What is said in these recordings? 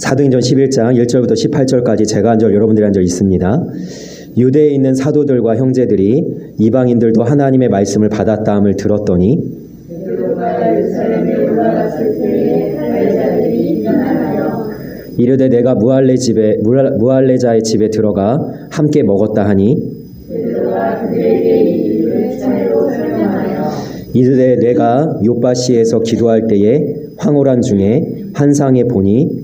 사도행전 11장 1절부터 18절까지 제가 한 절 여러분들이 한 절 있습니다. 유대에 있는 사도들과 형제들이 이방인들도 하나님의 말씀을 받았다함을 들었더니 이르되 내가 무할레자의 집에 들어가 함께 먹었다 하니 이르되 내가 요빠시에서 기도할 때에 황홀한 중에 환상에 보니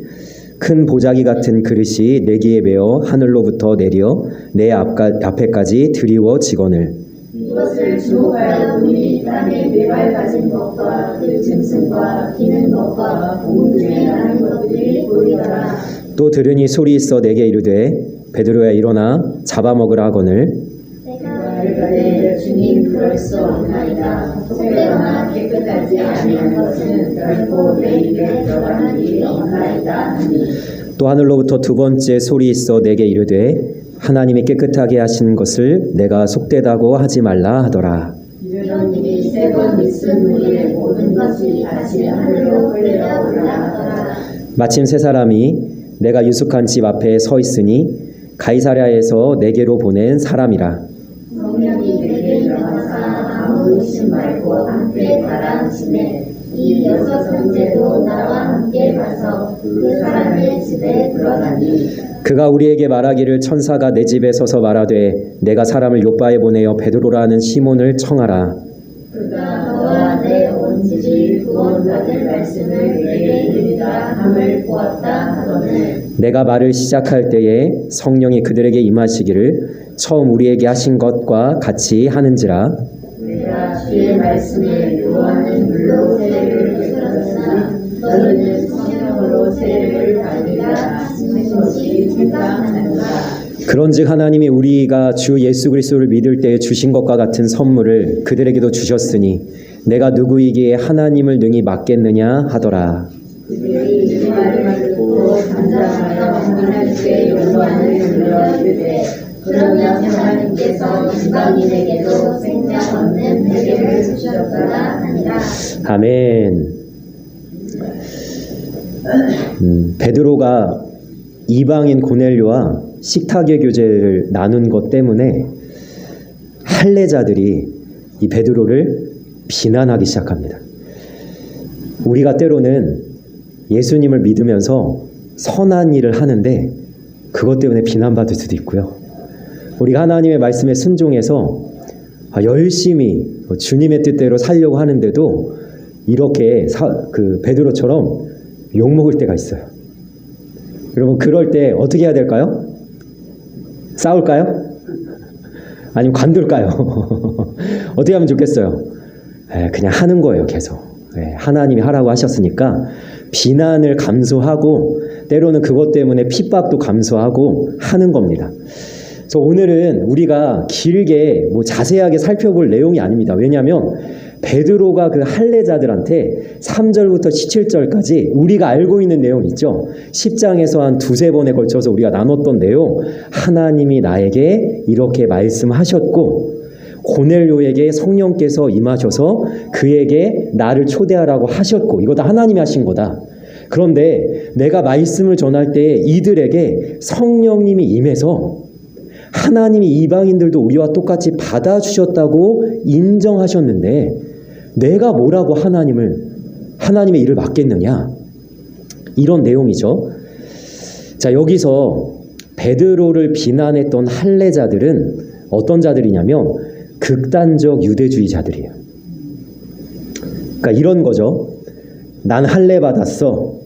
큰 보자기 같은 그릇이 네기에 베어 하늘로부터 내려 내 앞에까지 드리워지거늘 이것을 주목하여 보니 땅에 네 발 가진 것과 그 짐승과 기는 것과 공 중에 나는 것들이 보이더라. 또 들으니 소리 있어 내게 이르되 베드로야 일어나 잡아먹으라 하거늘 내가 이르되 주님 그럴 수 없나이다. 속되거나 깨끗하지 아니한 것은 결코 내 입에 들어가는 일이 없나이다 하니 또 하늘로부터 두 번째 소리 있어 내게 이르되 하나님이 깨끗하게 하신 것을 내가 속되다고 하지 말라 하더라. 이런 일이 세 번 있은 후에 모든 것이 다시 하늘로 흘러 올라가더라. 마침 세 사람이 내가 유숙한 집 앞에 서 있으니 가이사랴에서 내게로 보낸 사람이라. 성령이 내게 일어나사 아무 의심 말고 함께 가라 하시매 이 여섯 형제도 나와 함께 가서 그 사람의 집에 들어가니 그가 우리에게 말하기를 천사가 내 집에 서서 말하되 내가 사람을 요빠에 보내어 베드로라는 시몬을 청하라. 그가 너와 내 온 집이 구원받을 말씀을 내게 이르리라 함을 보았다 하거늘 내가 말을 시작할 때에 성령이 그들에게 임하시기를 처음 우리에게 하신 것과 같이 하는지라. 내가 주의 말씀에 요한은 물로 세례를 주셨으나 너희는 성령으로 세례를 받으리라 하시는 것이 생각하는가. 그런즉 하나님이 우리가 주 예수 그리스도를 믿을 때에 주신 것과 같은 선물을 그들에게도 주셨으니 내가 누구이기에 하나님을 능히 맡겠느냐 하더라. 그들이 이 말을 듣고 간장하여 하나님께 요한을 불러 이르되 그러면 하나님께서 이방인에게도 생명 없는 회개를 주셨더라 하니라. 아멘. 베드로가 이방인 고넬료와 식탁의 교제를 나눈 것 때문에 할례자들이 이 베드로를 비난하기 시작합니다. 우리가 때로는 예수님을 믿으면서 선한 일을 하는데 그것 때문에 비난받을 수도 있고요. 우리가 하나님의 말씀에 순종해서 열심히 주님의 뜻대로 살려고 하는데도 이렇게 베드로처럼 욕먹을 때가 있어요. 여러분 그럴 때 어떻게 해야 될까요? 싸울까요? 아니면 관둘까요? 어떻게 하면 좋겠어요? 그냥 하는 거예요. 계속. 하나님이 하라고 하셨으니까 비난을 감수하고 때로는 그것 때문에 핍박도 감수하고 하는 겁니다. 그래서 오늘은 우리가 길게 자세하게 살펴볼 내용이 아닙니다. 왜냐하면 베드로가 그 할례자들한테 3절부터 17절까지 우리가 알고 있는 내용 있죠. 10장에서 한 두세 번에 걸쳐서 우리가 나눴던 내용, 하나님이 나에게 이렇게 말씀하셨고 고넬료에게 성령께서 임하셔서 그에게 나를 초대하라고 하셨고 이거 다 하나님이 하신 거다. 그런데 내가 말씀을 전할 때 이들에게 성령님이 임해서 하나님이 이방인들도 우리와 똑같이 받아주셨다고 인정하셨는데 내가 뭐라고 하나님의 일을 맡겠느냐, 이런 내용이죠. 자, 여기서 베드로를 비난했던 할례자들은 어떤 자들이냐면 극단적 유대주의자들이에요. 그러니까 이런 거죠. 난 할례 받았어.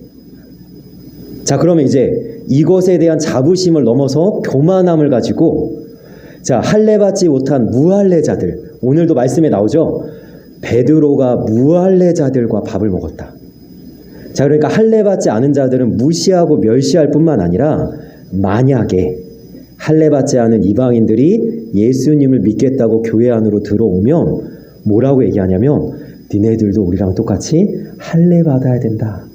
자, 그러면 이제 이것에 대한 자부심을 넘어서 교만함을 가지고 자, 할례 받지 못한 무할례자들, 오늘도 말씀에 나오죠. 베드로가 무할례자들과 밥을 먹었다. 자, 그러니까 할례 받지 않은 자들은 무시하고 멸시할 뿐만 아니라 만약에 할례 받지 않은 이방인들이 예수님을 믿겠다고 교회 안으로 들어오면 뭐라고 얘기하냐면 니네들도 우리랑 똑같이 할례 받아야 된다.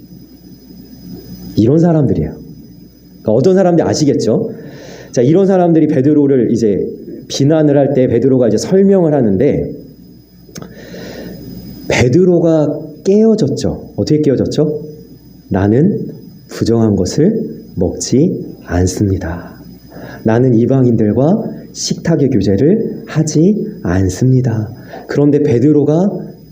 이런 사람들이에요. 그러니까 어떤 사람들 아시겠죠? 자, 이런 사람들이 베드로를 이제 비난을 할 때 베드로가 이제 설명을 하는데 베드로가 깨어졌죠. 어떻게 깨어졌죠? 나는 부정한 것을 먹지 않습니다. 나는 이방인들과 식탁의 교제를 하지 않습니다. 그런데 베드로가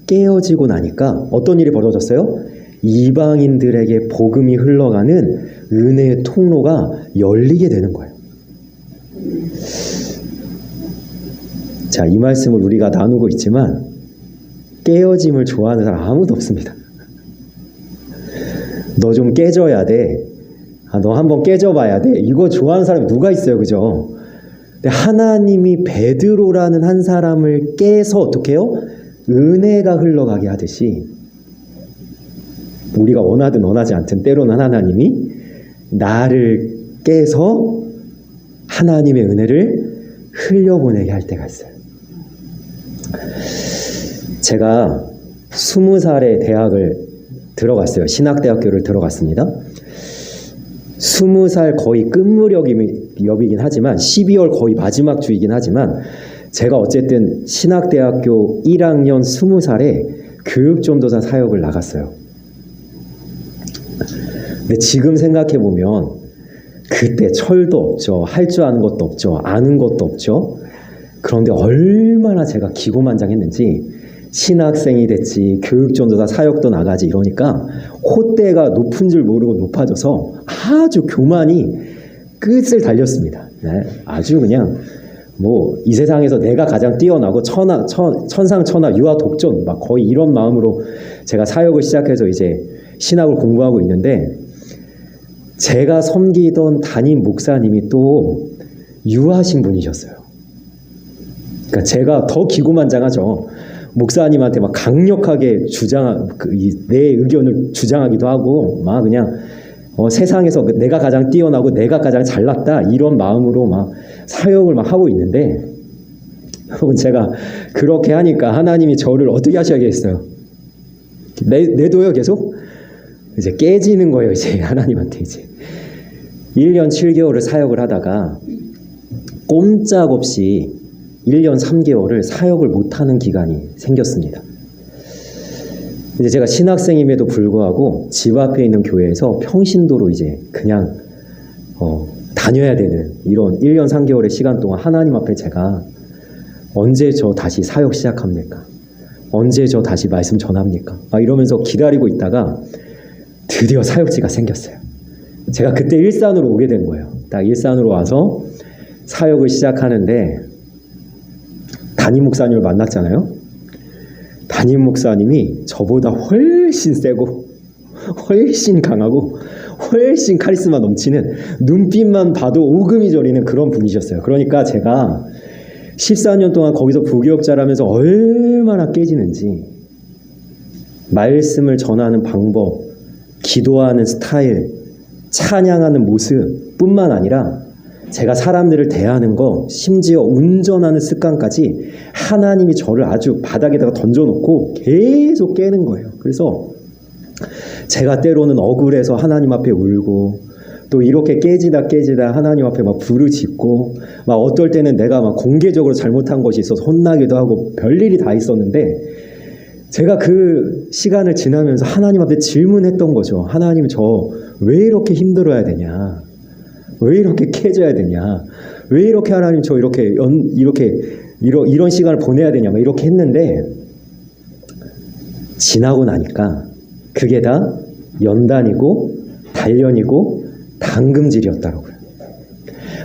깨어지고 나니까 어떤 일이 벌어졌어요? 이방인들에게 복음이 흘러가는 은혜의 통로가 열리게 되는 거예요. 자, 이 말씀을 우리가 나누고 있지만 깨어짐을 좋아하는 사람 아무도 없습니다. 너 좀 깨져야 돼. 너 한번 깨져봐야 돼. 이거 좋아하는 사람이 누가 있어요, 그죠? 근데 하나님이 베드로라는 한 사람을 깨서 어떻게 해요? 은혜가 흘러가게 하듯이 우리가 원하든 원하지 않든 때로는 하나님이 나를 깨서 하나님의 은혜를 흘려보내게 할 때가 있어요. 제가 20살에 대학을 들어갔어요. 신학대학교를 들어갔습니다. 20살 거의 끝무렵이긴 하지만 12월 거의 마지막 주이긴 하지만 제가 어쨌든 신학대학교 1학년 20살에 교육전도사 사역을 나갔어요. 근데 지금 생각해보면 그때 철도 없죠. 할 줄 아는 것도 없죠. 아는 것도 없죠. 그런데 얼마나 제가 기고만장했는지 신학생이 됐지 교육전도사 사역도 나가지 이러니까 콧대가 높은 줄 모르고 높아져서 아주 교만이 끝을 달렸습니다. 네, 아주 그냥 뭐 이 세상에서 내가 가장 뛰어나고 천상천하 유아독존 막 거의 이런 마음으로 제가 사역을 시작해서 이제 신학을 공부하고 있는데 제가 섬기던 담임 목사님이 또 유하신 분이셨어요. 그러니까 제가 더 기고만장하죠. 목사님한테 막 강력하게 내 의견을 주장하기도 하고 막 그냥 세상에서 내가 가장 뛰어나고 내가 가장 잘났다 이런 마음으로 막 사역을 막 하고 있는데 여러분 제가 그렇게 하니까 하나님이 저를 어떻게 하셔야겠어요? 내둬요 계속? 이제 깨지는 거예요 이제 하나님한테 이제 1년 7개월을 사역을 하다가 꼼짝없이 1년 3개월을 사역을 못하는 기간이 생겼습니다. 이제 제가 신학생임에도 불구하고 집 앞에 있는 교회에서 평신도로 이제 그냥 다녀야 되는 이런 1년 3개월의 시간 동안 하나님 앞에 제가 언제 저 다시 사역 시작합니까? 언제 저 다시 말씀 전합니까? 막 이러면서 기다리고 있다가 드디어 사역지가 생겼어요. 제가 그때 일산으로 오게 된 거예요. 딱 일산으로 와서 사역을 시작하는데 담임 목사님을 만났잖아요. 담임 목사님이 저보다 훨씬 세고 훨씬 강하고 훨씬 카리스마 넘치는 눈빛만 봐도 오금이 저리는 그런 분이셨어요. 그러니까 제가 14년 동안 거기서 부교역자라면서 얼마나 깨지는지 말씀을 전하는 방법, 기도하는 스타일, 찬양하는 모습 뿐만 아니라 제가 사람들을 대하는 거, 심지어 운전하는 습관까지 하나님이 저를 아주 바닥에다가 던져놓고 계속 깨는 거예요. 그래서 제가 때로는 억울해서 하나님 앞에 울고 또 이렇게 깨지다 하나님 앞에 막 부르짖고 막 어떨 때는 내가 막 공개적으로 잘못한 것이 있어서 혼나기도 하고 별일이 다 있었는데 제가 그 시간을 지나면서 하나님 앞에 질문했던 거죠. 하나님 저 왜 이렇게 힘들어야 되냐? 왜 이렇게 깨져야 되냐? 왜 이렇게 하나님 저 이런 시간을 보내야 되냐? 막 이렇게 했는데 지나고 나니까 그게 다 연단이고 단련이고 당금질이었더라고요.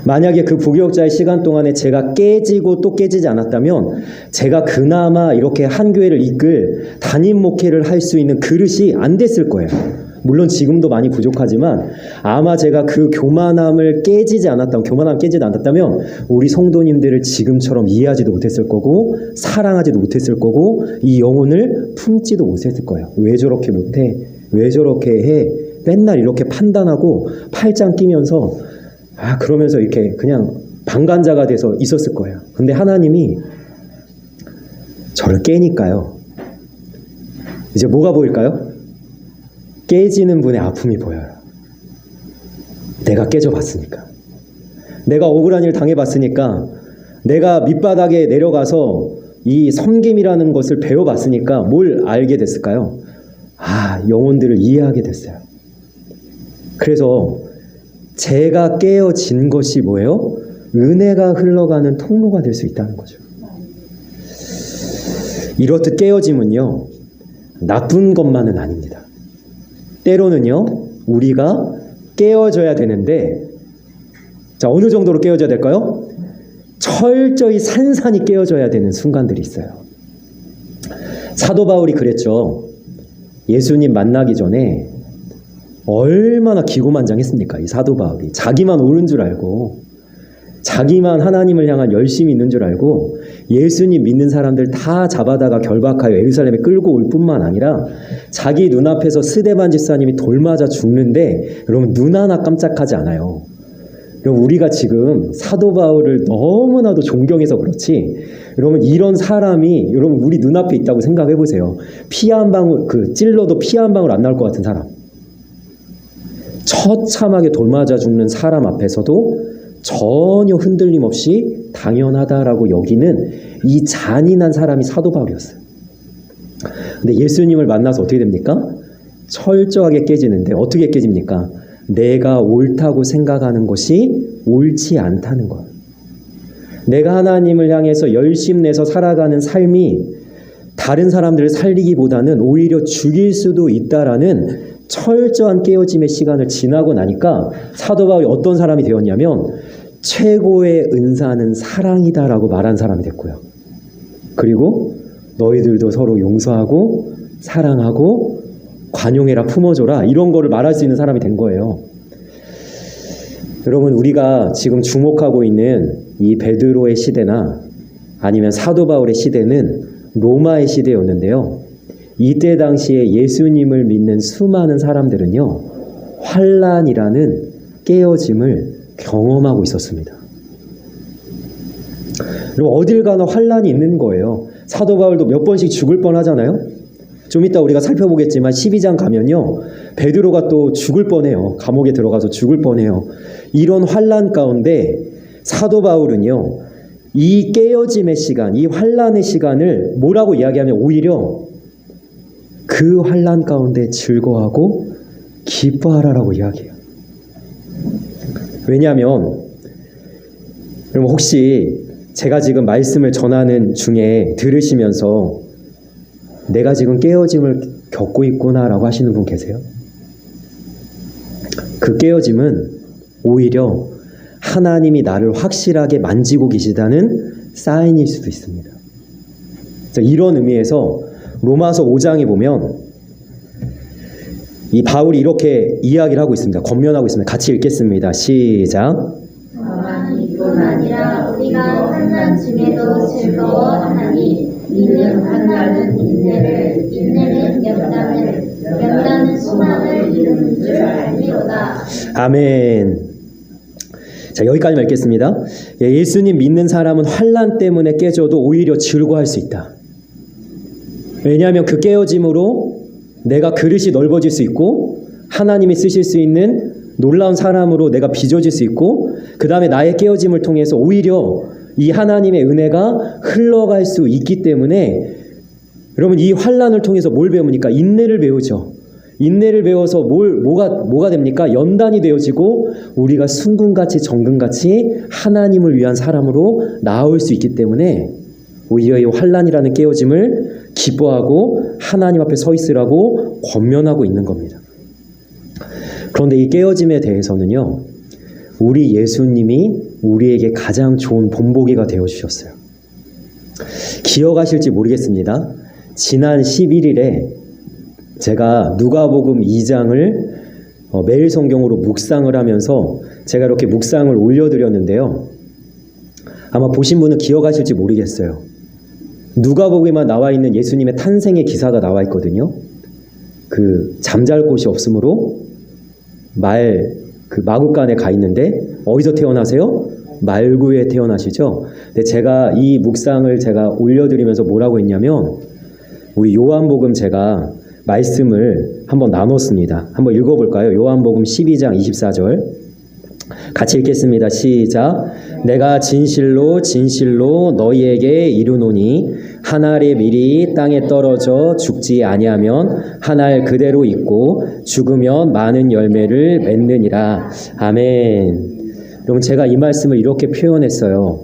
만약에 그 부교역자의 시간 동안에 제가 깨지고 또 깨지지 않았다면 제가 그나마 이렇게 한 교회를 이끌 담임 목회를 할 수 있는 그릇이 안 됐을 거예요. 물론 지금도 많이 부족하지만 아마 제가 그 교만함 깨지지 않았다면 우리 성도님들을 지금처럼 이해하지도 못했을 거고 사랑하지도 못했을 거고 이 영혼을 품지도 못했을 거예요. 왜 저렇게 못해? 왜 저렇게 해? 맨날 이렇게 판단하고 팔짱 끼면서 그러면서 이렇게 그냥 방관자가 돼서 있었을 거예요. 근데 하나님이 저를 깨니까요. 이제 뭐가 보일까요? 깨지는 분의 아픔이 보여요. 내가 깨져봤으니까. 내가 억울한 일 당해봤으니까. 내가 밑바닥에 내려가서 이 섬김이라는 것을 배워봤으니까 뭘 알게 됐을까요? 영혼들을 이해하게 됐어요. 그래서 제가 깨어진 것이 뭐예요? 은혜가 흘러가는 통로가 될 수 있다는 거죠. 이렇듯 깨어짐은요, 나쁜 것만은 아닙니다. 때로는요, 우리가 깨어져야 되는데, 자, 어느 정도로 깨어져야 될까요? 철저히 산산이 깨어져야 되는 순간들이 있어요. 사도 바울이 그랬죠. 예수님 만나기 전에 얼마나 기고만장했습니까? 이 사도 바울이 자기만 옳은 줄 알고, 자기만 하나님을 향한 열심이 있는 줄 알고 예수님 믿는 사람들 다 잡아다가 결박하여 예루살렘에 끌고 올 뿐만 아니라 자기 눈앞에서 스데반 집사님이 돌 맞아 죽는데 여러분 눈 하나 깜짝하지 않아요. 여러분 우리가 지금 사도 바울을 너무나도 존경해서 그렇지, 여러분 이런 사람이 여러분 우리 눈앞에 있다고 생각해 보세요. 피 한 방울, 찔러도 피 한 방울 안 나올 것 같은 사람, 처참하게 돌 맞아 죽는 사람 앞에서도 전혀 흔들림 없이 당연하다라고 여기는 이 잔인한 사람이 사도 바울이었어요. 근데 예수님을 만나서 어떻게 됩니까? 철저하게 깨지는데 어떻게 깨집니까? 내가 옳다고 생각하는 것이 옳지 않다는 것. 내가 하나님을 향해서 열심 내서 살아가는 삶이 다른 사람들을 살리기보다는 오히려 죽일 수도 있다라는 철저한 깨어짐의 시간을 지나고 나니까 사도 바울이 어떤 사람이 되었냐면 최고의 은사는 사랑이다라고 말한 사람이 됐고요. 그리고 너희들도 서로 용서하고 사랑하고 관용해라, 품어줘라, 이런 거를 말할 수 있는 사람이 된 거예요. 여러분 우리가 지금 주목하고 있는 이 베드로의 시대나 아니면 사도 바울의 시대는 로마의 시대였는데요. 이때 당시에 예수님을 믿는 수많은 사람들은요, 환난이라는 깨어짐을 경험하고 있었습니다. 그럼 어딜 가나 환난이 있는 거예요. 사도 바울도 몇 번씩 죽을 뻔하잖아요. 좀 이따 우리가 살펴보겠지만 12장 가면요, 베드로가 또 죽을 뻔해요. 감옥에 들어가서 죽을 뻔해요. 이런 환난 가운데 사도 바울은요, 이 깨어짐의 시간, 이 환난의 시간을 뭐라고 이야기하면 오히려 그 환난 가운데 즐거워하고 기뻐하라라고 이야기해요. 왜냐하면 여러분 혹시 제가 지금 말씀을 전하는 중에 들으시면서 내가 지금 깨어짐을 겪고 있구나라고 하시는 분 계세요? 그 깨어짐은 오히려 하나님이 나를 확실하게 만지고 계시다는 사인일 수도 있습니다. 이런 의미에서 로마서 5장에 보면 이 바울이 이렇게 이야기를 하고 있습니다. 권면하고 있습니다. 같이 읽겠습니다. 시작. 다만 이뿐 아니라 우리가 환난 중에도 즐거워하나니 이는 환난은 인내를, 인내는 연단을, 연단은 소망을 이루는 줄 알미로다. 아멘. 자, 여기까지만 읽겠습니다. 예수님 믿는 사람은 환난 때문에 깨져도 오히려 즐거워할 수 있다. 왜냐하면 그 깨어짐으로 내가 그릇이 넓어질 수 있고 하나님이 쓰실 수 있는 놀라운 사람으로 내가 빚어질 수 있고, 그 다음에 나의 깨어짐을 통해서 오히려 이 하나님의 은혜가 흘러갈 수 있기 때문에 여러분 이 환난을 통해서 뭘 배웁니까? 인내를 배우죠. 인내를 배워서 뭐가 됩니까? 연단이 되어지고 우리가 순금같이 정금같이 하나님을 위한 사람으로 나올 수 있기 때문에 오히려 이 환난이라는 깨어짐을 기뻐하고 하나님 앞에 서 있으라고 권면하고 있는 겁니다. 그런데 이 깨어짐에 대해서는요, 우리 예수님이 우리에게 가장 좋은 본보기가 되어주셨어요. 기억하실지 모르겠습니다. 지난 11일에 제가 누가복음 2장을 매일 성경으로 묵상을 하면서 제가 이렇게 묵상을 올려드렸는데요. 아마 보신 분은 기억하실지 모르겠어요. 누가복음에만 나와 있는 예수님의 탄생의 기사가 나와 있거든요. 그 잠잘 곳이 없으므로 마구간에 가 있는데 어디서 태어나세요? 말구에 태어나시죠. 근데 제가 이 묵상을 제가 올려드리면서 뭐라고 했냐면 우리 요한복음 제가 말씀을 한번 나눴습니다. 한번 읽어볼까요? 요한복음 12장 24절 같이 읽겠습니다. 시작. 내가 진실로 진실로 너희에게 이르노니 한 알의 밀이 땅에 떨어져 죽지 아니하면 한 알 그대로 있고 죽으면 많은 열매를 맺느니라. 아멘. 여러분, 제가 이 말씀을 이렇게 표현했어요.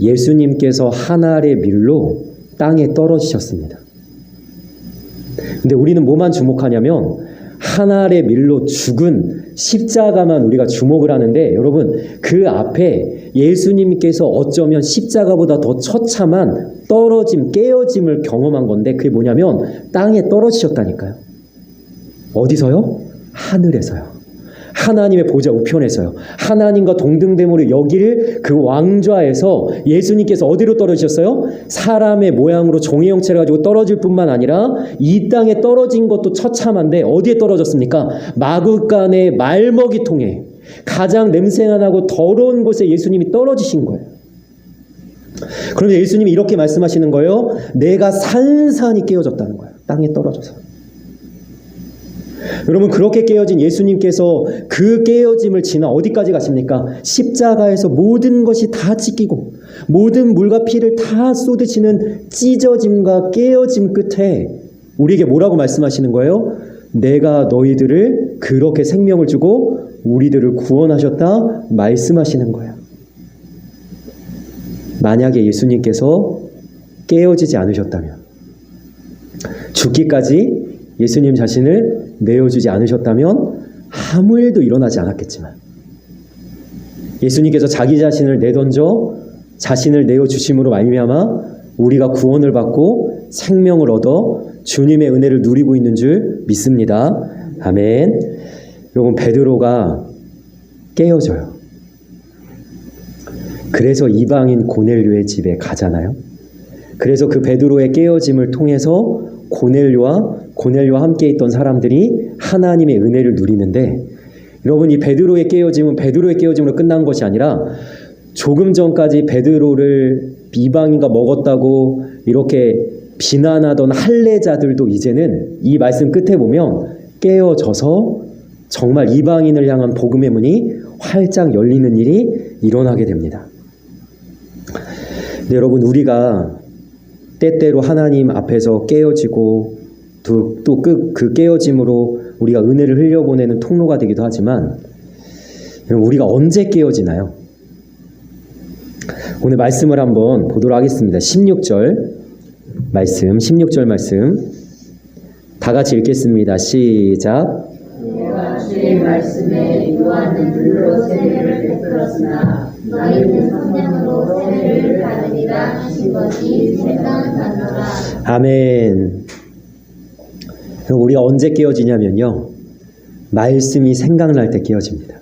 예수님께서 한 알의 밀로 땅에 떨어지셨습니다. 근데 우리는 뭐만 주목하냐면 한 알의 밀로 죽은 십자가만 우리가 주목을 하는데, 여러분, 그 앞에 예수님께서 어쩌면 십자가보다 더 처참한 떨어짐, 깨어짐을 경험한 건데, 그게 뭐냐면 땅에 떨어지셨다니까요. 어디서요? 하늘에서요. 하나님의 보좌 우편에서요. 하나님과 동등됨으로 여길 그 왕좌에서 예수님께서 어디로 떨어지셨어요? 사람의 모양으로 종의 형체를 가지고 떨어질 뿐만 아니라 이 땅에 떨어진 것도 처참한데 어디에 떨어졌습니까? 마구간의 말먹이통에, 가장 냄새가 나고 더러운 곳에 예수님이 떨어지신 거예요. 그런데 예수님이 이렇게 말씀하시는 거예요. 내가 산산이 깨어졌다는 거예요. 땅에 떨어져서. 여러분, 그렇게 깨어진 예수님께서 그 깨어짐을 지나 어디까지 가십니까? 십자가에서 모든 것이 다 찢기고 모든 물과 피를 다 쏟으시는 찢어짐과 깨어짐 끝에 우리에게 뭐라고 말씀하시는 거예요? 내가 너희들을 그렇게 생명을 주고 우리들을 구원하셨다 말씀하시는 거예요. 만약에 예수님께서 깨어지지 않으셨다면, 죽기까지 예수님 자신을 내어주지 않으셨다면 아무 일도 일어나지 않았겠지만, 예수님께서 자기 자신을 내던져 자신을 내어주심으로 말미암아 우리가 구원을 받고 생명을 얻어 주님의 은혜를 누리고 있는 줄 믿습니다. 아멘. 여러분, 베드로가 깨어져요. 그래서 이방인 고넬료의 집에 가잖아요. 그래서 그 베드로의 깨어짐을 통해서 고넬료와 함께 있던 사람들이 하나님의 은혜를 누리는데, 여러분, 이 베드로의 깨어짐은 베드로의 깨어짐으로 끝난 것이 아니라 조금 전까지 베드로를 이방인과 먹었다고 이렇게 비난하던 할례자들도 이제는 이 말씀 끝에 보면 깨어져서 정말 이방인을 향한 복음의 문이 활짝 열리는 일이 일어나게 됩니다. 근데 여러분, 우리가 때때로 하나님 앞에서 깨어지고 또 그 깨어짐으로 우리가 은혜를 흘려보내는 통로가 되기도 하지만, 여러분, 우리가 언제 깨어지나요? 오늘 말씀을 한번 보도록 하겠습니다. 16절 말씀 다 같이 읽겠습니다. 시작. 내가 주의 말씀에 요한은 물로 세례를 베풀었으나 너희는 성령으로 세례를 받으리라 하신 것이 생각나노라. 아멘. 우리가 언제 깨어지냐면요, 말씀이 생각날 때 깨어집니다.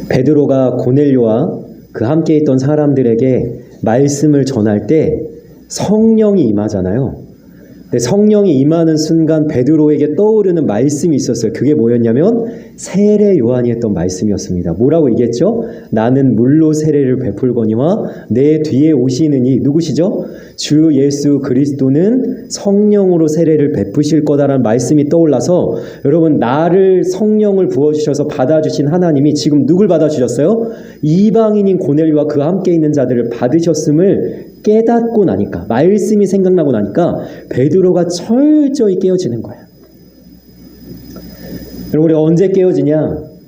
베드로가 고넬료와 그 함께 있던 사람들에게 말씀을 전할 때 성령이 임하잖아요. 근데 성령이 임하는 순간 베드로에게 떠오르는 말씀이 있었어요. 그게 뭐였냐면 세례 요한이 했던 말씀이었습니다. 뭐라고 얘기했죠? 나는 물로 세례를 베풀거니와 내 뒤에 오시는 이 누구시죠? 주 예수 그리스도는 성령으로 세례를 베푸실 거다라는 말씀이 떠올라서, 여러분, 나를 성령을 부어주셔서 받아주신 하나님이 지금 누굴 받아주셨어요? 이방인인 고넬료와 그 함께 있는 자들을 받으셨음을 깨닫고 나니까, 말씀이 생각나고 나니까 베드로가 철저히 깨어지는 거예요. 여러분, 우리가 언제 깨어지냐?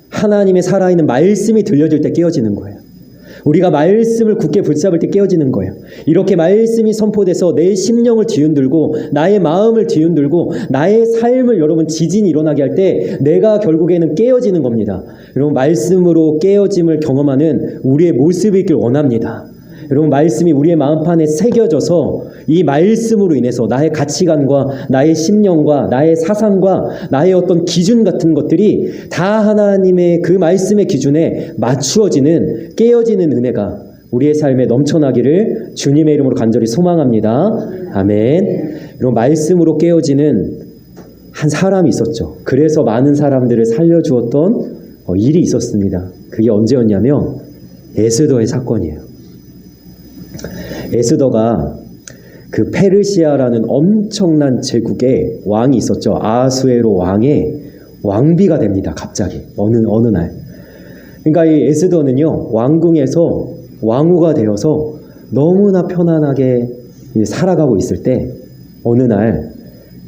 하나님의 살아있는 말씀이 들려질 때 깨어지는 거예요. 우리가 말씀을 굳게 붙잡을 때 깨어지는 거예요. 이렇게 말씀이 선포돼서 내 심령을 뒤흔들고 나의 마음을 뒤흔들고 나의 삶을, 여러분, 지진이 일어나게 할 때 내가 결국에는 깨어지는 겁니다. 여러분, 말씀으로 깨어짐을 경험하는 우리의 모습이 있길 원합니다. 여러분, 말씀이 우리의 마음판에 새겨져서 이 말씀으로 인해서 나의 가치관과 나의 심령과 나의 사상과 나의 어떤 기준 같은 것들이 다 하나님의 그 말씀의 기준에 맞추어지는, 깨어지는 은혜가 우리의 삶에 넘쳐나기를 주님의 이름으로 간절히 소망합니다. 아멘. 여러분, 말씀으로 깨어지는 한 사람이 있었죠. 그래서 많은 사람들을 살려주었던 일이 있었습니다. 그게 언제였냐면 에스더의 사건이에요. 에스더가 그 페르시아라는 엄청난 제국의 왕이 있었죠. 아하수에로 왕의 왕비가 됩니다. 갑자기 어느 날. 그러니까 이 에스더는요, 왕궁에서 왕후가 되어서 너무나 편안하게 살아가고 있을 때 어느 날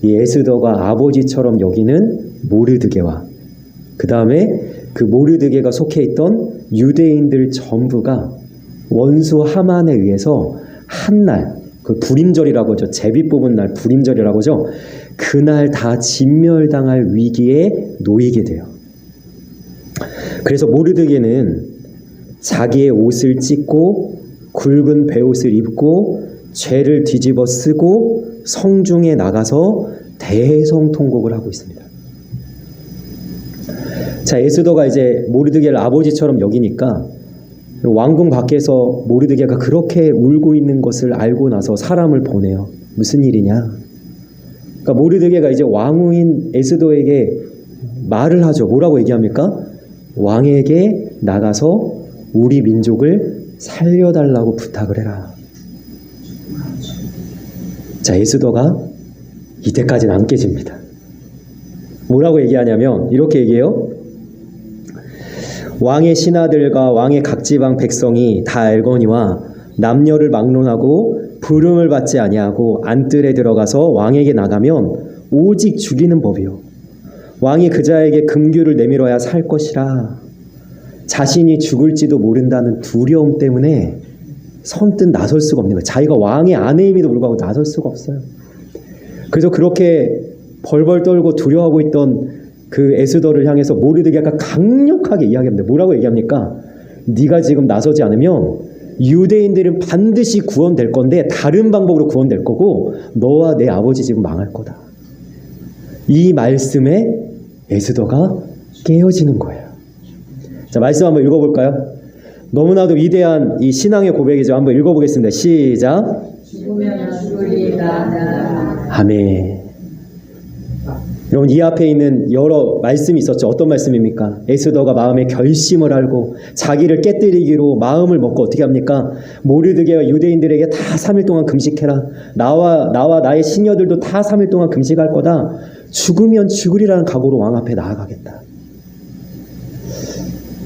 이 에스더가 아버지처럼 여기는 모르드게와 그 다음에 그 모르드게가 속해 있던 유대인들 전부가 원수 하만에 의해서 한날, 그 불임절이라고 하죠. 제비 뽑은 날 불임절이라고 하죠. 그날 다 진멸당할 위기에 놓이게 돼요. 그래서 모르드게는 자기의 옷을 찢고 굵은 베옷을 입고 죄를 뒤집어 쓰고 성중에 나가서 대성통곡을 하고 있습니다. 자, 에스더가 이제 모르드게를 아버지처럼 여기니까 왕궁 밖에서 모르드게가 그렇게 울고 있는 것을 알고 나서 사람을 보내요. 무슨 일이냐? 그러니까 모르드게가 이제 왕후인 에스더에게 말을 하죠. 뭐라고 얘기합니까? 왕에게 나가서 우리 민족을 살려달라고 부탁을 해라. 자, 에스더가 이때까지는 안 깨집니다. 뭐라고 얘기하냐면 이렇게 얘기해요. 왕의 신하들과 왕의 각 지방 백성이 다 알거니와 남녀를 막론하고 부름을 받지 아니하고 안뜰에 들어가서 왕에게 나가면 오직 죽이는 법이요. 왕이 그자에게 금규를 내밀어야 살 것이라. 자신이 죽을지도 모른다는 두려움 때문에 선뜻 나설 수가 없는 거예요. 자기가 왕의 아내임에도 불구하고 나설 수가 없어요. 그래서 그렇게 벌벌 떨고 두려워하고 있던 그 에스더를 향해서 모르드게가 강력하게 이야기합니다. 뭐라고 얘기합니까? 네가 지금 나서지 않으면 유대인들은 반드시 구원될 건데 다른 방법으로 구원될 거고 너와 내 아버지 지금 망할 거다. 이 말씀에 에스더가 깨어지는 거예요. 자, 말씀 한번 읽어볼까요? 너무나도 위대한 이 신앙의 고백이죠. 한번 읽어보겠습니다. 시작. 죽으면 죽으리다. 아멘. 여러분, 이 앞에 있는 여러 말씀이 있었죠. 어떤 말씀입니까? 에스더가 마음의 결심을 알고 자기를 깨뜨리기로 마음을 먹고 어떻게 합니까? 모르드게와 유대인들에게 다 3일 동안 금식해라. 나와 나의 시녀들도 다 3일 동안 금식할 거다. 죽으면 죽으리라는 각오로 왕 앞에 나아가겠다.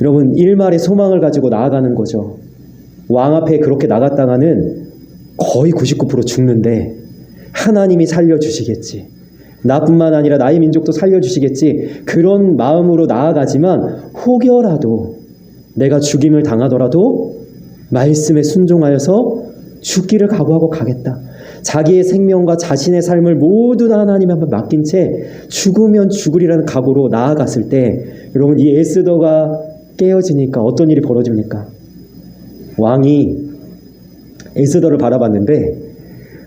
여러분, 일말의 소망을 가지고 나아가는 거죠. 왕 앞에 그렇게 나갔다가는 거의 99% 죽는데 하나님이 살려주시겠지. 나뿐만 아니라 나의 민족도 살려주시겠지. 그런 마음으로 나아가지만 혹여라도 내가 죽임을 당하더라도 말씀에 순종하여서 죽기를 각오하고 가겠다. 자기의 생명과 자신의 삶을 모두 다 하나님에 한번 맡긴 채 죽으면 죽으리라는 각오로 나아갔을 때 여러분, 이 에스더가 깨어지니까 어떤 일이 벌어집니까? 왕이 에스더를 바라봤는데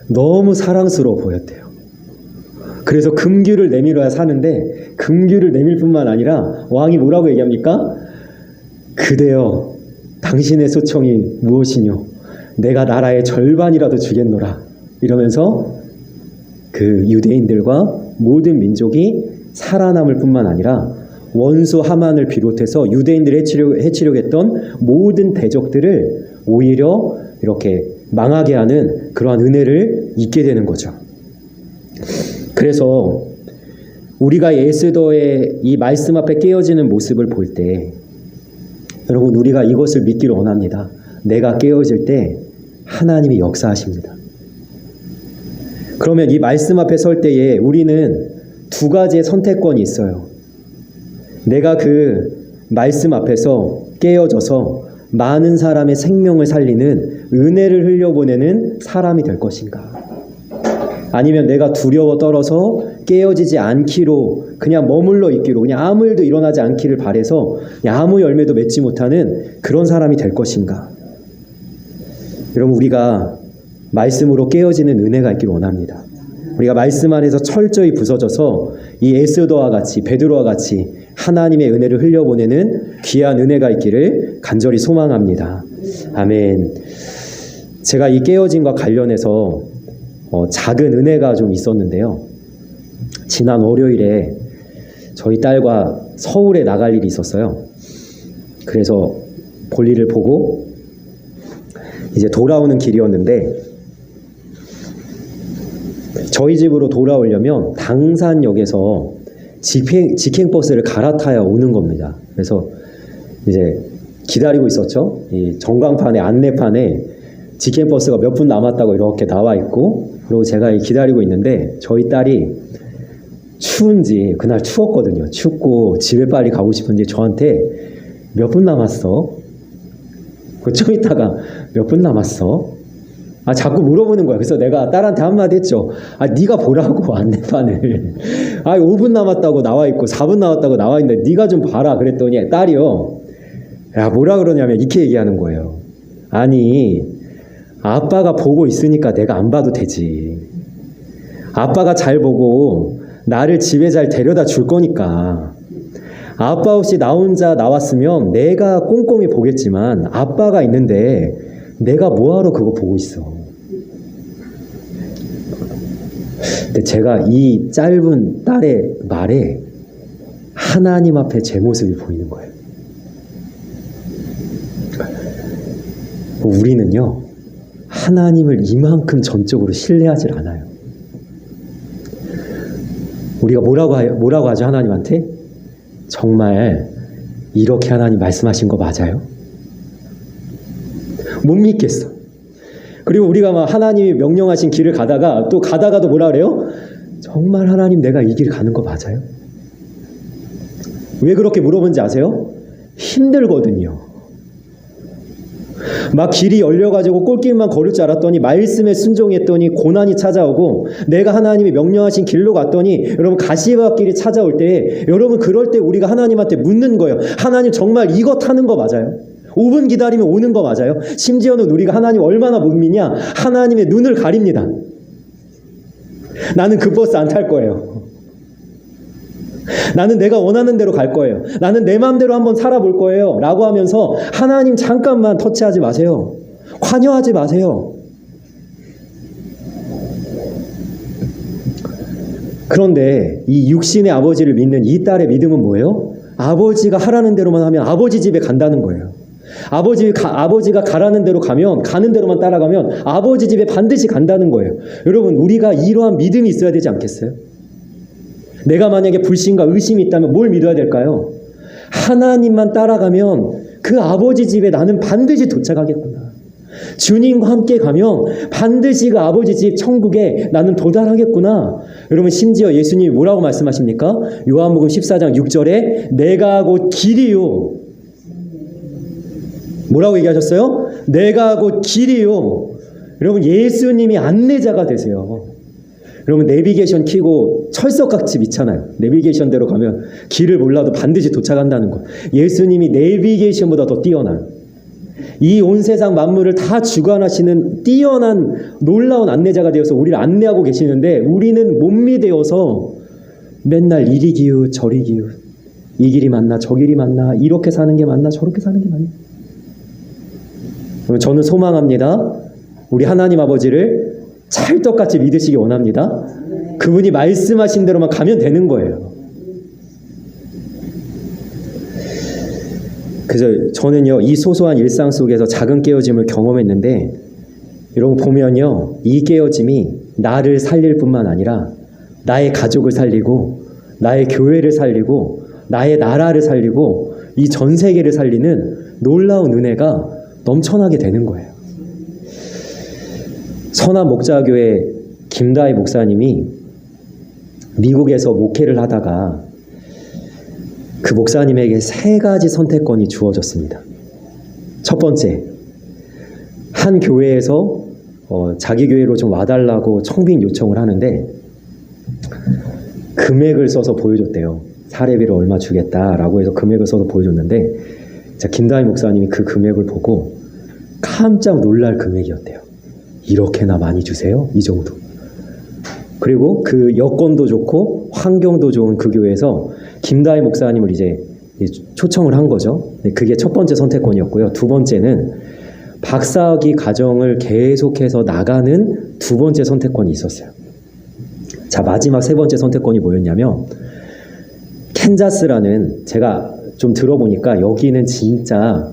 너무 사랑스러워 보였대요. 그래서 금규를 내밀어야 사는데 금규를 내밀 뿐만 아니라 왕이 뭐라고 얘기합니까? 그대여 당신의 소청이 무엇이뇨? 내가 나라의 절반이라도 주겠노라. 이러면서 그 유대인들과 모든 민족이 살아남을 뿐만 아니라 원수 하만을 비롯해서 유대인들을 해치려고 했던 모든 대적들을 오히려 이렇게 망하게 하는 그러한 은혜를 잊게 되는 거죠. 그래서 우리가 에스더의 이 말씀 앞에 깨어지는 모습을 볼 때 여러분, 우리가 이것을 믿기를 원합니다. 내가 깨어질 때 하나님이 역사하십니다. 그러면 이 말씀 앞에 설 때에 우리는 두 가지의 선택권이 있어요. 내가 그 말씀 앞에서 깨어져서 많은 사람의 생명을 살리는 은혜를 흘려보내는 사람이 될 것인가? 아니면 내가 두려워 떨어서 깨어지지 않기로 그냥 머물러 있기로 그냥 아무 일도 일어나지 않기를 바라서 아무 열매도 맺지 못하는 그런 사람이 될 것인가? 여러분, 우리가 말씀으로 깨어지는 은혜가 있기를 원합니다. 우리가 말씀 안에서 철저히 부서져서 이 에스더와 같이 베드로와 같이 하나님의 은혜를 흘려보내는 귀한 은혜가 있기를 간절히 소망합니다. 아멘. 제가 이 깨어짐과 관련해서 작은 은혜가 좀 있었는데요. 지난 월요일에 저희 딸과 서울에 나갈 일이 있었어요. 그래서 볼일을 보고 이제 돌아오는 길이었는데 저희 집으로 돌아오려면 당산역에서 직행버스를 갈아타야 오는 겁니다. 그래서 이제 기다리고 있었죠. 이 전광판에 안내판에 직캠버스가 몇 분 남았다고 이렇게 나와 있고, 그리고 제가 기다리고 있는데 저희 딸이 추운지, 그날 추웠거든요. 춥고 집에 빨리 가고 싶은지 저한테 몇 분 남았어? 좀 있다가 몇 분 남았어? 자꾸 물어보는 거야. 그래서 내가 딸한테 한마디 했죠. 네가 보라고 안내판을. 5분 남았다고 나와 있고 4분 남았다고 나와 있는데 네가 좀 봐라 그랬더니 딸이요. 야, 뭐라 그러냐면 이렇게 얘기하는 거예요. 아니, 아빠가 보고 있으니까 내가 안 봐도 되지. 아빠가 잘 보고 나를 집에 잘 데려다 줄 거니까. 아빠 없이 나 혼자 나왔으면 내가 꼼꼼히 보겠지만 아빠가 있는데 내가 뭐하러 그거 보고 있어. 근데 제가 이 짧은 딸의 말에 하나님 앞에 제 모습이 보이는 거예요. 우리는요, 하나님을 이만큼 전적으로 신뢰하지 않아요. 우리가 뭐라고 하죠, 하나님한테? 정말 이렇게 하나님 말씀하신 거 맞아요? 못 믿겠어. 그리고 우리가 막 하나님이 명령하신 길을 가다가도 뭐라 그래요? 정말 하나님 내가 이 길 가는 거 맞아요? 왜 그렇게 물어본지 아세요? 힘들거든요. 막 길이 열려가지고 꼴길만 걸을 줄 알았더니 말씀에 순종했더니 고난이 찾아오고, 내가 하나님이 명령하신 길로 갔더니 여러분 가시밭길이 찾아올 때, 여러분 그럴 때 우리가 하나님한테 묻는 거예요. 하나님 정말 이거 타는 거 맞아요? 5분 기다리면 오는 거 맞아요? 심지어는 우리가 하나님 얼마나 못 믿냐? 하나님의 눈을 가립니다. 나는 그 버스 안 탈 거예요. 나는 내가 원하는 대로 갈 거예요. 나는 내 마음대로 한번 살아볼 거예요. 라고 하면서 하나님 잠깐만 터치하지 마세요. 관여하지 마세요. 그런데 이 육신의 아버지를 믿는 이 딸의 믿음은 뭐예요? 아버지가 하라는 대로만 하면 아버지 집에 간다는 거예요. 아버지가 가라는 대로 가는 대로만 따라가면 아버지 집에 반드시 간다는 거예요. 여러분, 우리가 이러한 믿음이 있어야 되지 않겠어요? 내가 만약에 불신과 의심이 있다면 뭘 믿어야 될까요? 하나님만 따라가면 그 아버지 집에 나는 반드시 도착하겠구나. 주님과 함께 가면 반드시 그 아버지 집 천국에 나는 도달하겠구나. 여러분, 심지어 예수님이 뭐라고 말씀하십니까? 요한복음 14장 6절에 내가 곧 길이요. 뭐라고 얘기하셨어요? 내가 곧 길이요. 여러분, 예수님이 안내자가 되세요. 여러분, 내비게이션 켜고 철석같이 믿잖아요. 내비게이션대로 가면 길을 몰라도 반드시 도착한다는 것. 예수님이 내비게이션보다 더 뛰어난, 이 온 세상 만물을 다 주관하시는 뛰어난 놀라운 안내자가 되어서 우리를 안내하고 계시는데, 우리는 몸이 되어서 맨날 이리 기웃 저리 기웃, 이 길이 맞나 저 길이 맞나, 이렇게 사는 게 맞나 저렇게 사는 게 맞나. 저는 소망합니다. 우리 하나님 아버지를 찰떡같이 믿으시기 원합니다. 그분이 말씀하신 대로만 가면 되는 거예요. 그래서 저는요, 이 소소한 일상 속에서 작은 깨어짐을 경험했는데, 여러분 보면요, 이 깨어짐이 나를 살릴 뿐만 아니라 나의 가족을 살리고 나의 교회를 살리고 나의 나라를 살리고 이 전 세계를 살리는 놀라운 은혜가 넘쳐나게 되는 거예요. 선한 목자교회 김다희 목사님이 미국에서 목회를 하다가 그 목사님에게 3가지 선택권이 주어졌습니다. 첫 번째, 한 교회에서 자기 교회로 좀 와달라고 청빙 요청을 하는데 금액을 써서 보여줬대요. 사례비를 얼마 주겠다라고 해서 금액을 써서 보여줬는데, 김다희 목사님이 그 금액을 보고 깜짝 놀랄 금액이었대요. 이렇게나 많이 주세요? 이 정도. 그리고 그 여건도 좋고 환경도 좋은 그 교회에서 김다희 목사님을 이제 초청을 한 거죠. 그게 첫 번째 선택권이었고요. 두 번째는 박사학위 과정을 계속해서 나가는 두 번째 선택권이 있었어요. 자, 마지막 세 번째 선택권이 뭐였냐면, 캔자스라는, 제가 좀 들어보니까 여기는 진짜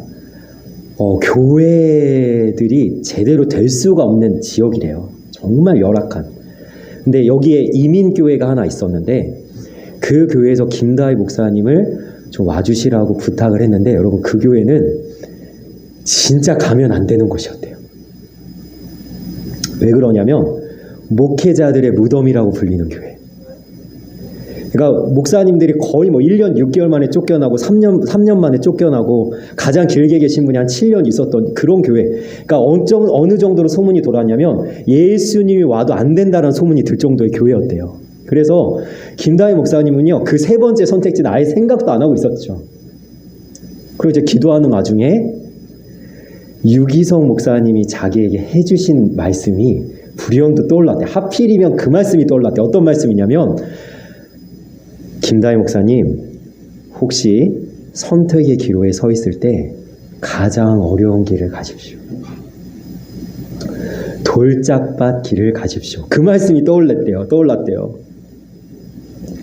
교회들이 제대로 될 수가 없는 지역이래요. 정말 열악한. 근데 여기에 이민교회가 하나 있었는데 그 교회에서 김다희 목사님을 좀 와주시라고 부탁을 했는데 여러분 그 교회는 진짜 가면 안 되는 곳이었대요. 왜 그러냐면 목회자들의 무덤이라고 불리는 교회. 그러니까 목사님들이 거의 뭐 1년 6개월 만에 쫓겨나고 3년 만에 쫓겨나고 가장 길게 계신 분이 한 7년 있었던 그런 교회. 그러니까 어느 정도로 소문이 돌았냐면 예수님이 와도 안 된다는 소문이 들 정도의 교회였대요. 그래서 김다희 목사님은요, 그 세 번째 선택지는 아예 생각도 안 하고 있었죠. 그리고 이제 기도하는 와중에 유기성 목사님이 자기에게 해주신 말씀이 불현도 떠올랐대. 하필이면 그 말씀이 떠올랐대. 어떤 말씀이냐면, 김다희 목사님, 혹시 선택의 기로에 서 있을 때 가장 어려운 길을 가십시오. 돌짝밭 길을 가십시오. 그 말씀이 떠올랐대요.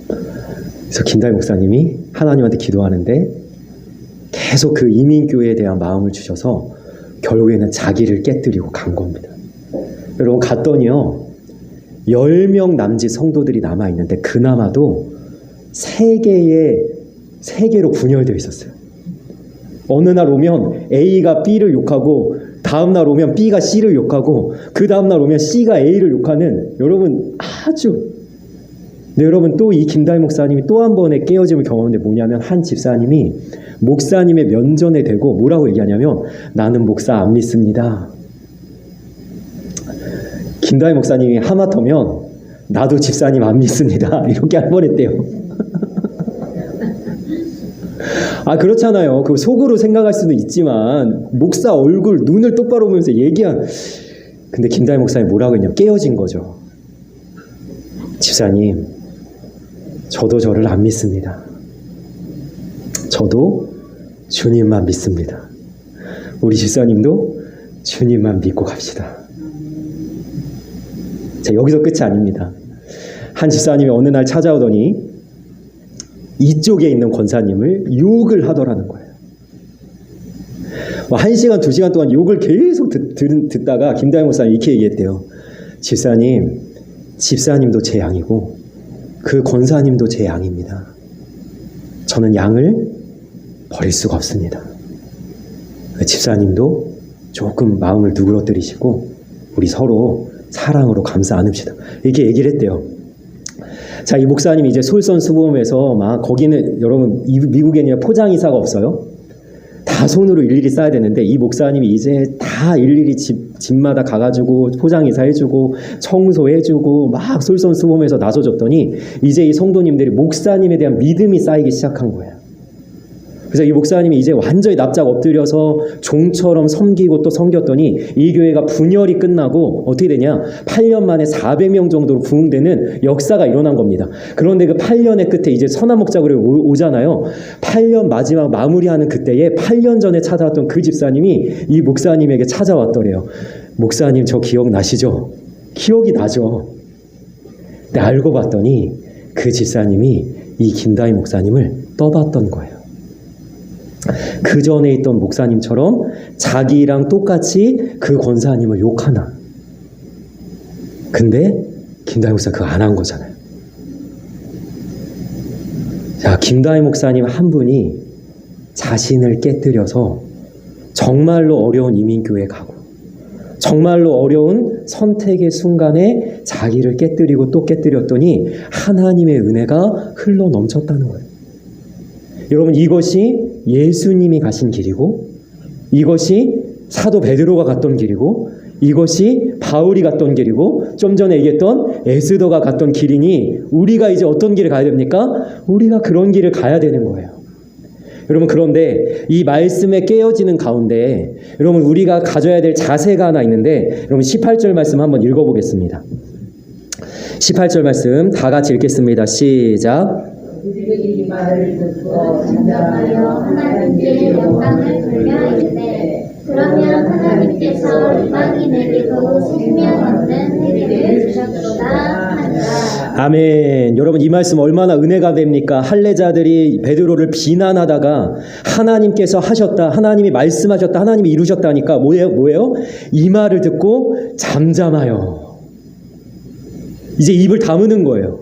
그래서 김다희 목사님이 하나님한테 기도하는데 계속 그 이민교회에 대한 마음을 주셔서 결국에는 자기를 깨뜨리고 간 겁니다. 여러분 갔더니요, 10명 남짓 성도들이 남아있는데 그나마도 3개로 분열되어 있었어요. 어느 날 오면 A가 B를 욕하고, 다음 날 오면 B가 C를 욕하고, 그 다음 날 오면 C가 A를 욕하는, 여러분 네, 여러분 또 이 김다희 목사님이 또 한 번의 깨어짐을 경험했는데 뭐냐면, 한 집사님이 목사님의 면전에 대고 뭐라고 얘기하냐면, 나는 목사 안 믿습니다. 김다희 목사님이 하마터면 나도 집사님 안 믿습니다 이렇게 할 뻔했대요. 그렇잖아요. 그 속으로 생각할 수도 있지만 목사 얼굴 눈을 똑바로 보면서 근데 김다희 목사님이 뭐라고 했냐면 깨어진 거죠. 집사님, 저도 저를 안 믿습니다. 저도 주님만 믿습니다. 우리 집사님도 주님만 믿고 갑시다. 자, 여기서 끝이 아닙니다. 한 집사님이 어느 날 찾아오더니 이쪽에 있는 권사님을 욕을 하더라는 거예요. 1시간, 2시간 동안 욕을 계속 듣다가 김다희 목사님이 이렇게 얘기했대요. 집사님도 제 양이고 그 권사님도 제 양입니다. 저는 양을 버릴 수가 없습니다. 집사님도 조금 마음을 누그러뜨리시고 우리 서로 사랑으로 감싸 안읍시다. 이렇게 얘기를 했대요. 자, 이 목사님이 이제 솔선수범해서 막 거기는 여러분 미국에는 포장이사가 없어요. 다 손으로 일일이 싸야 되는데 이 목사님이 이제 다 일일이 집마다 가가지고 포장이사 해주고 청소해주고 막 솔선수범해서 나서줬더니 이제 이 성도님들이 목사님에 대한 믿음이 쌓이기 시작한 거예요. 그래서 이 목사님이 이제 완전히 납작 엎드려서 종처럼 섬기고 또 섬겼더니 이 교회가 분열이 끝나고 어떻게 되냐, 8년 만에 400명 정도로 부흥되는 역사가 일어난 겁니다. 그런데 그 8년의 끝에 이제 선한 목자굴에 오잖아요. 8년 마지막 마무리하는 그때에 8년 전에 찾아왔던 그 집사님이 이 목사님에게 찾아왔더래요. 목사님, 저 기억나시죠? 기억이 나죠. 근데 알고 봤더니 그 집사님이 이 김다희 목사님을 떠봤던 거예요. 그 전에 있던 목사님처럼 자기랑 똑같이 그 권사님을 욕하나. 근데 김다희 목사 그거 안 한 거잖아요. 자, 김다희 목사님 한 분이 자신을 깨뜨려서 정말로 어려운 이민교회 가고 정말로 어려운 선택의 순간에 자기를 깨뜨리고 또 깨뜨렸더니 하나님의 은혜가 흘러 넘쳤다는 거예요. 여러분, 이것이 예수님이 가신 길이고, 이것이 사도 베드로가 갔던 길이고, 이것이 바울이 갔던 길이고, 좀 전에 얘기했던 에스더가 갔던 길이니 우리가 이제 어떤 길을 가야 됩니까? 우리가 그런 길을 가야 되는 거예요. 여러분, 그런데 이 말씀에 깨어지는 가운데 여러분 우리가 가져야 될 자세가 하나 있는데, 여러분 18절 말씀 한번 읽어보겠습니다. 18절 말씀 다 같이 읽겠습니다. 시작. 그들이 말을 듣고 잠잠하여 하나님께 영광을 돌려 이르되, 그러면 하나님께서 이방인에게도 생명 얻는 세례를 주셨도다 하니라. 아멘. 여러분, 이 말씀 얼마나 은혜가 됩니까? 할례자들이 베드로를 비난하다가 하나님께서 하셨다, 하나님이 말씀하셨다, 하나님이 이루셨다니까 뭐예요? 이 말을 듣고 잠잠하여 이제 입을 다무는 거예요.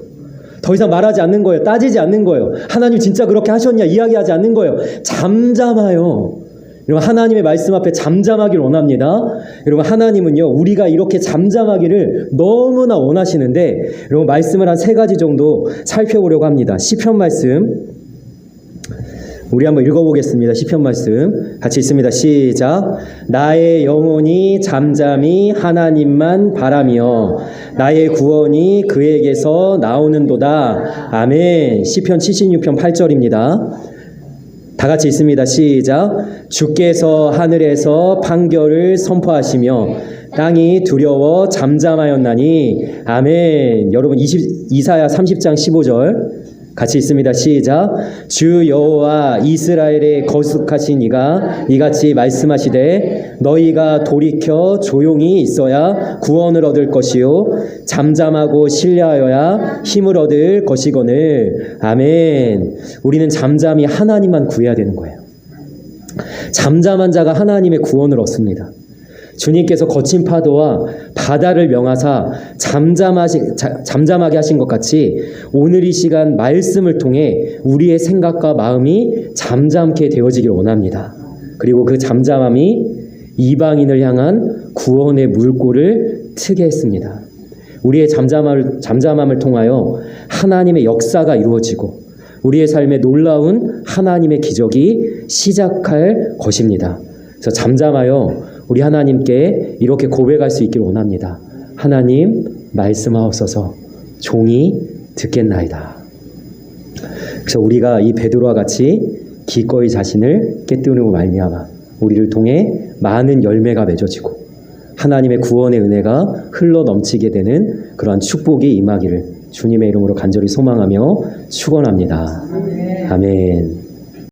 더 이상 말하지 않는 거예요. 따지지 않는 거예요. 하나님 진짜 그렇게 하셨냐 이야기하지 않는 거예요. 잠잠해요. 여러분, 하나님의 말씀 앞에 잠잠하기를 원합니다. 여러분, 하나님은요, 우리가 이렇게 잠잠하기를 너무나 원하시는데, 여러분, 말씀을 한 3가지 정도 살펴보려고 합니다. 시편 말씀, 우리 한번 읽어보겠습니다. 시편 말씀 같이 읽습니다. 시작. 나의 영혼이 잠잠히 하나님만 바라며 나의 구원이 그에게서 나오는도다. 아멘. 시편 76편 8절입니다. 다 같이 읽습니다. 시작. 주께서 하늘에서 판결을 선포하시며 땅이 두려워 잠잠하였나니. 아멘. 여러분, 이사야 30장 15절 같이 읽습니다. 시작. 주 여호와 이스라엘의 거룩하신 이가 이같이 말씀하시되 너희가 돌이켜 조용히 있어야 구원을 얻을 것이요 잠잠하고 신뢰하여야 힘을 얻을 것이거늘. 아멘. 우리는 잠잠히 하나님만 구해야 되는 거예요. 잠잠한 자가 하나님의 구원을 얻습니다. 주님께서 거친 파도와 바다를 명하사 잠잠하게 하신 것 같이 오늘 이 시간 말씀을 통해 우리의 생각과 마음이 잠잠케 되어지기를 원합니다. 그리고 그 잠잠함이 이방인을 향한 구원의 물꼬를 트게 했습니다. 우리의 잠잠함을 통하여 하나님의 역사가 이루어지고 우리의 삶에 놀라운 하나님의 기적이 시작할 것입니다. 그래서 잠잠하여 우리 하나님께 이렇게 고백할 수 있기를 원합니다. 하나님, 말씀하옵소서. 종이 듣겠나이다. 그래서 우리가 이 베드로와 같이 기꺼이 자신을 깨뜨리고 말미암아 우리를 통해 많은 열매가 맺어지고 하나님의 구원의 은혜가 흘러 넘치게 되는 그러한 축복이 임하기를 주님의 이름으로 간절히 소망하며 축원합니다. 아멘.